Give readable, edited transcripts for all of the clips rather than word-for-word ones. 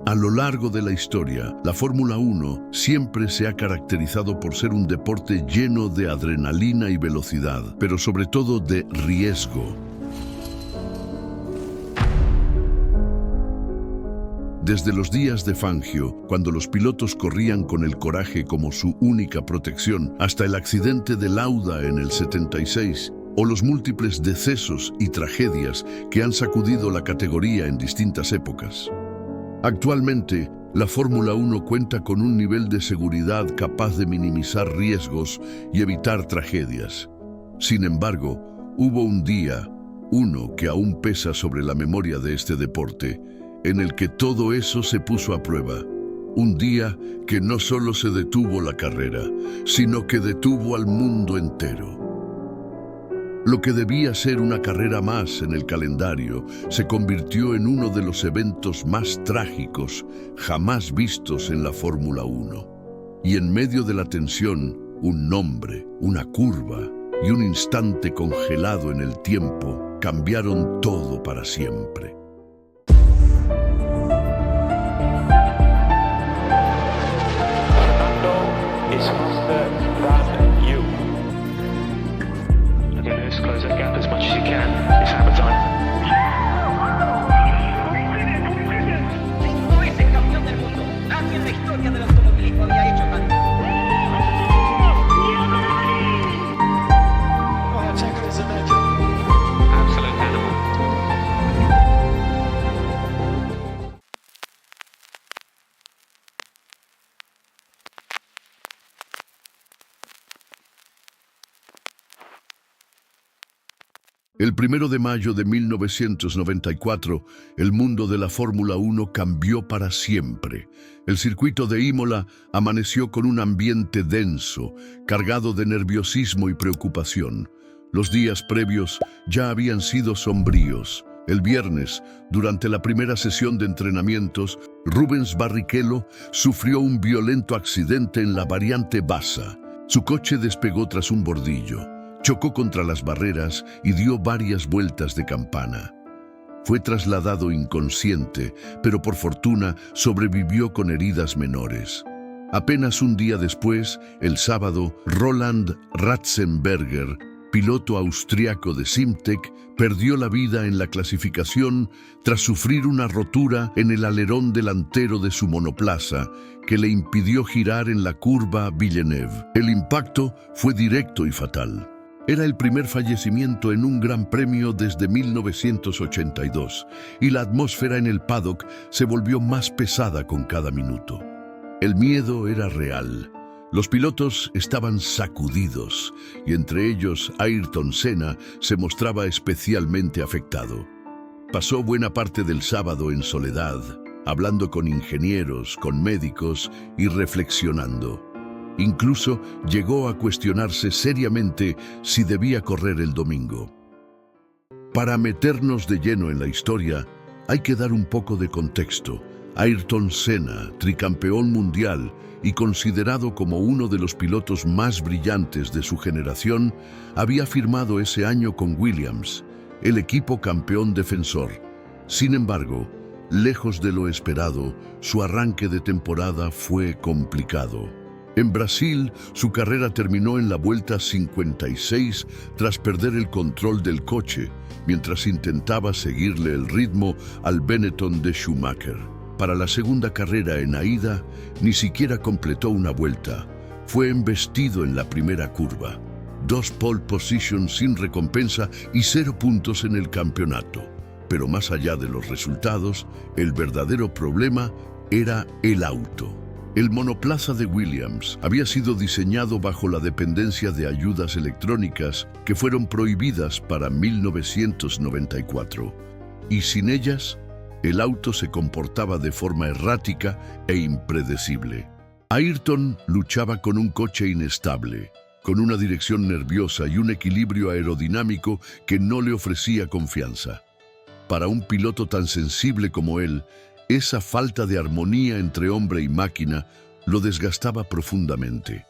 A lo largo de la historia, la Fórmula 1 siempre se ha caracterizado por ser un deporte lleno de adrenalina y velocidad, pero sobre todo de riesgo. Desde los días de Fangio, cuando los pilotos corrían con el coraje como su única protección, hasta el accidente de Lauda en el 76, o los múltiples decesos y tragedias que han sacudido la categoría en distintas épocas. Actualmente, la Fórmula 1 cuenta con un nivel de seguridad capaz de minimizar riesgos y evitar tragedias. Sin embargo, hubo un día, uno que aún pesa sobre la memoria de este deporte, en el que todo eso se puso a prueba. Un día que no solo se detuvo la carrera, sino que detuvo al mundo entero. Lo que debía ser una carrera más en el calendario se convirtió en uno de los eventos más trágicos jamás vistos en la Fórmula 1. Y en medio de la tensión, un nombre, una curva y un instante congelado en el tiempo cambiaron todo para siempre. Is faster than you. Okay, Lewis, close that gap as much as you can. It's hammer time. No es el campeón del mundo. Nadie en la historia del automovilismo había hecho tanto. Oh, Checo is a legend. Absolute animal. El 1 de mayo de 1994, el mundo de la Fórmula 1 cambió para siempre. El circuito de Imola amaneció con un ambiente denso, cargado de nerviosismo y preocupación. Los días previos ya habían sido sombríos. El viernes, durante la primera sesión de entrenamientos, Rubens Barrichello sufrió un violento accidente en la variante Bassa. Su coche despegó tras un bordillo. Chocó contra las barreras y dio varias vueltas de campana. Fue trasladado inconsciente, pero por fortuna sobrevivió con heridas menores. Apenas un día después, el sábado, Roland Ratzenberger, piloto austriaco de Simtek, perdió la vida en la clasificación tras sufrir una rotura en el alerón delantero de su monoplaza que le impidió girar en la curva Villeneuve. El impacto fue directo y fatal. Era el primer fallecimiento en un gran premio desde 1982 y la atmósfera en el paddock se volvió más pesada con cada minuto. El miedo era real. Los pilotos estaban sacudidos y entre ellos Ayrton Senna se mostraba especialmente afectado. Pasó buena parte del sábado en soledad, hablando con ingenieros, con médicos y reflexionando. Incluso llegó a cuestionarse seriamente si debía correr el domingo. Para meternos de lleno en la historia, hay que dar un poco de contexto. Ayrton Senna, tricampeón mundial y considerado como uno de los pilotos más brillantes de su generación, había firmado ese año con Williams, el equipo campeón defensor. Sin embargo, lejos de lo esperado, su arranque de temporada fue complicado. En Brasil, su carrera terminó en la vuelta 56 tras perder el control del coche, mientras intentaba seguirle el ritmo al Benetton de Schumacher. Para la segunda carrera en Aida, ni siquiera completó una vuelta. Fue embestido en la primera curva. 2 pole positions sin recompensa y 0 puntos en el campeonato. Pero más allá de los resultados, el verdadero problema era el auto. El monoplaza de Williams había sido diseñado bajo la dependencia de ayudas electrónicas que fueron prohibidas para 1994. Y sin ellas, el auto se comportaba de forma errática e impredecible. Ayrton luchaba con un coche inestable, con una dirección nerviosa y un equilibrio aerodinámico que no le ofrecía confianza. Para un piloto tan sensible como él, esa falta de armonía entre hombre y máquina lo desgastaba profundamente.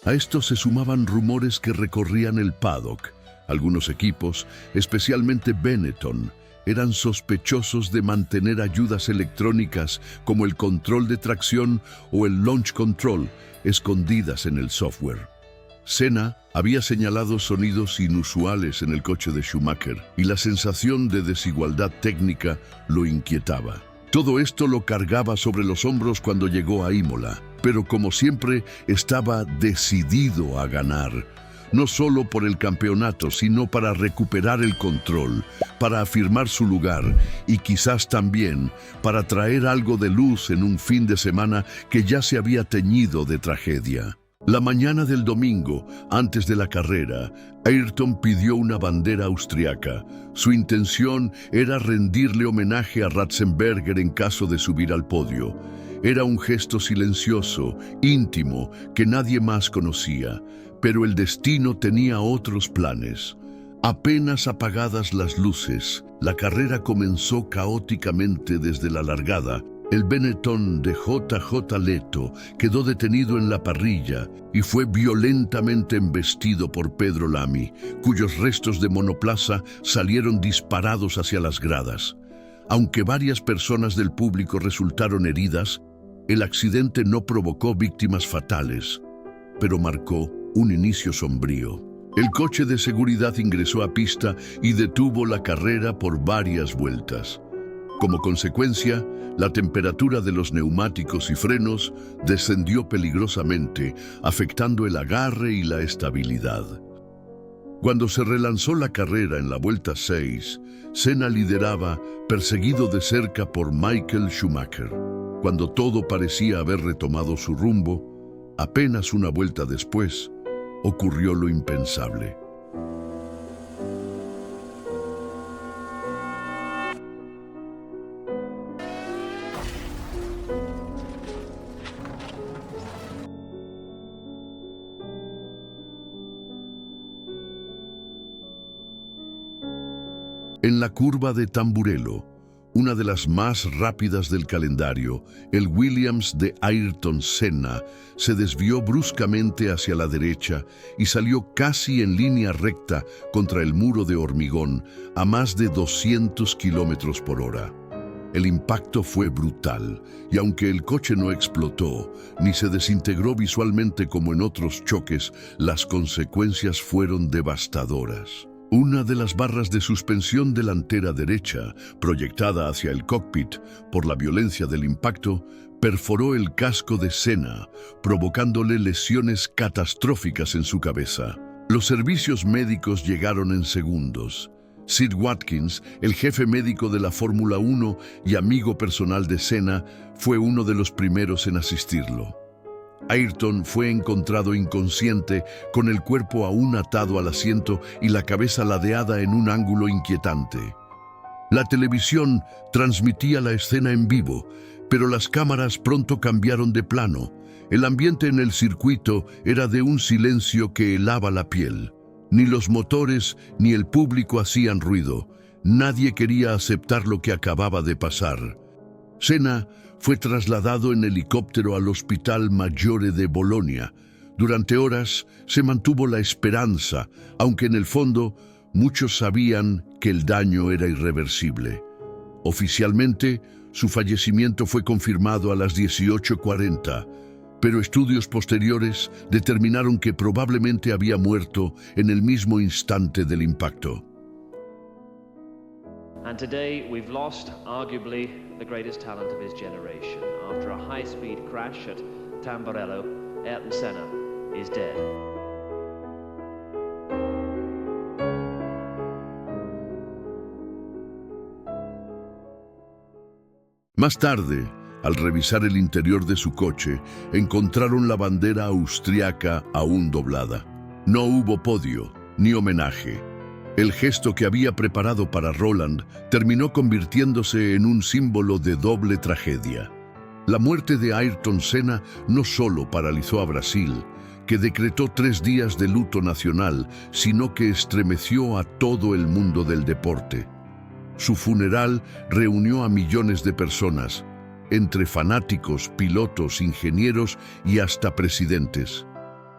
A esto se sumaban rumores que recorrían el paddock. Algunos equipos, especialmente Benetton, eran sospechosos de mantener ayudas electrónicas como el control de tracción o el launch control escondidas en el software. Senna había señalado sonidos inusuales en el coche de Schumacher y la sensación de desigualdad técnica lo inquietaba. Todo esto lo cargaba sobre los hombros cuando llegó a Imola, pero como siempre estaba decidido a ganar, no solo por el campeonato, sino para recuperar el control, para afirmar su lugar y quizás también para traer algo de luz en un fin de semana que ya se había teñido de tragedia. La mañana del domingo, antes de la carrera, Ayrton pidió una bandera austriaca. Su intención era rendirle homenaje a Ratzenberger en caso de subir al podio. Era un gesto silencioso, íntimo, que nadie más conocía, pero el destino tenía otros planes. Apenas apagadas las luces, la carrera comenzó caóticamente desde la largada. El Benetton de JJ Leto quedó detenido en la parrilla y fue violentamente embestido por Pedro Lamy, cuyos restos de monoplaza salieron disparados hacia las gradas. Aunque varias personas del público resultaron heridas, el accidente no provocó víctimas fatales, pero marcó un inicio sombrío. El coche de seguridad ingresó a pista y detuvo la carrera por varias vueltas. Como consecuencia, la temperatura de los neumáticos y frenos descendió peligrosamente, afectando el agarre y la estabilidad. Cuando se relanzó la carrera en la vuelta 6, Senna lideraba, perseguido de cerca por Michael Schumacher. Cuando todo parecía haber retomado su rumbo, apenas una vuelta después, ocurrió lo impensable. En la curva de Tamburello, una de las más rápidas del calendario, el Williams de Ayrton Senna se desvió bruscamente hacia la derecha y salió casi en línea recta contra el muro de hormigón a más de 200 kilómetros por hora. El impacto fue brutal y aunque el coche no explotó ni se desintegró visualmente como en otros choques, las consecuencias fueron devastadoras. Una de las barras de suspensión delantera derecha, proyectada hacia el cockpit por la violencia del impacto, perforó el casco de Senna, provocándole lesiones catastróficas en su cabeza. Los servicios médicos llegaron en segundos. Sid Watkins, el jefe médico de la Fórmula 1 y amigo personal de Senna, fue uno de los primeros en asistirlo. Ayrton fue encontrado inconsciente, con el cuerpo aún atado al asiento y la cabeza ladeada en un ángulo inquietante. La televisión transmitía la escena en vivo, pero las cámaras pronto cambiaron de plano. El ambiente en el circuito era de un silencio que helaba la piel. Ni los motores ni el público hacían ruido. Nadie quería aceptar lo que acababa de pasar. Senna fue trasladado en helicóptero al Hospital Maggiore de Bolonia. Durante horas se mantuvo la esperanza, aunque en el fondo muchos sabían que el daño era irreversible. Oficialmente, su fallecimiento fue confirmado a las 18:40, pero estudios posteriores determinaron que probablemente había muerto en el mismo instante del impacto. And today we've lost, arguably, the greatest talent of his generation. After a high-speed crash at Tamburello, Ayrton Senna is dead. Más tarde, al revisar el interior de su coche, encontraron la bandera austriaca aún doblada. No hubo podio ni homenaje. El gesto que había preparado para Roland terminó convirtiéndose en un símbolo de doble tragedia. La muerte de Ayrton Senna no solo paralizó a Brasil, que decretó 3 días de luto nacional, sino que estremeció a todo el mundo del deporte. Su funeral reunió a millones de personas, entre fanáticos, pilotos, ingenieros y hasta presidentes.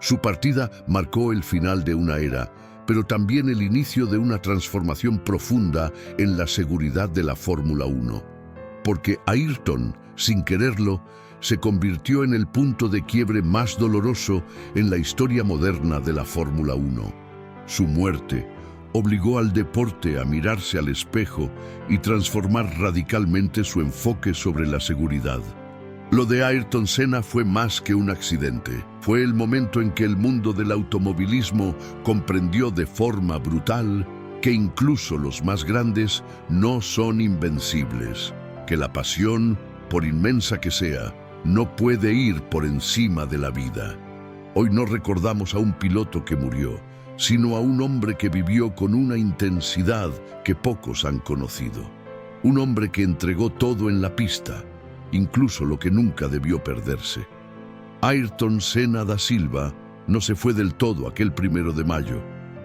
Su partida marcó el final de una era, pero también el inicio de una transformación profunda en la seguridad de la Fórmula 1. Porque Ayrton, sin quererlo, se convirtió en el punto de quiebre más doloroso en la historia moderna de la Fórmula 1. Su muerte obligó al deporte a mirarse al espejo y transformar radicalmente su enfoque sobre la seguridad. Lo de Ayrton Senna fue más que un accidente. Fue el momento en que el mundo del automovilismo comprendió de forma brutal que incluso los más grandes no son invencibles, que la pasión, por inmensa que sea, no puede ir por encima de la vida. Hoy no recordamos a un piloto que murió, sino a un hombre que vivió con una intensidad que pocos han conocido. Un hombre que entregó todo en la pista, incluso lo que nunca debió perderse. Ayrton Senna da Silva no se fue del todo aquel 1 de mayo.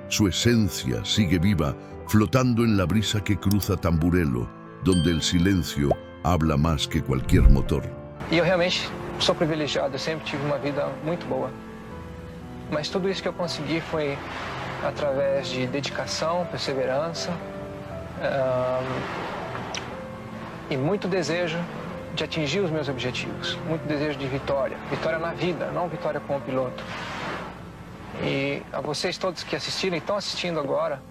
Su esencia sigue viva, flotando en la brisa que cruza Tamburello, donde el silencio habla más que cualquier motor. E eu realmente sou privilegiado, eu sempre tive uma vida muito boa. Mas tudo isso que eu consegui foi através de dedicação, perseverança e muito desejo de atingir os meus objetivos, muito desejo de vitória, vitória na vida, não vitória como piloto. E a vocês todos que assistiram e estão assistindo agora,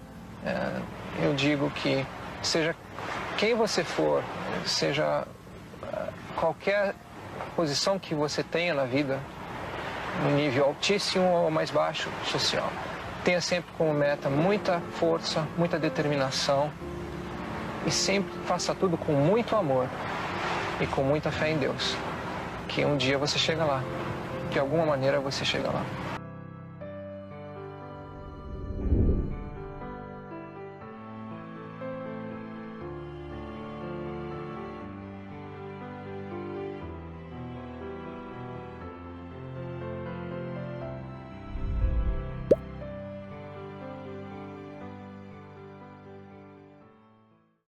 eu digo que seja quem você for, seja qualquer posição que você tenha na vida, no nível altíssimo ou mais baixo social, tenha sempre como meta muita força, muita determinação e sempre faça tudo com muito amor e com muita fé em Deus, que um dia você chega lá, de alguma maneira você chega lá.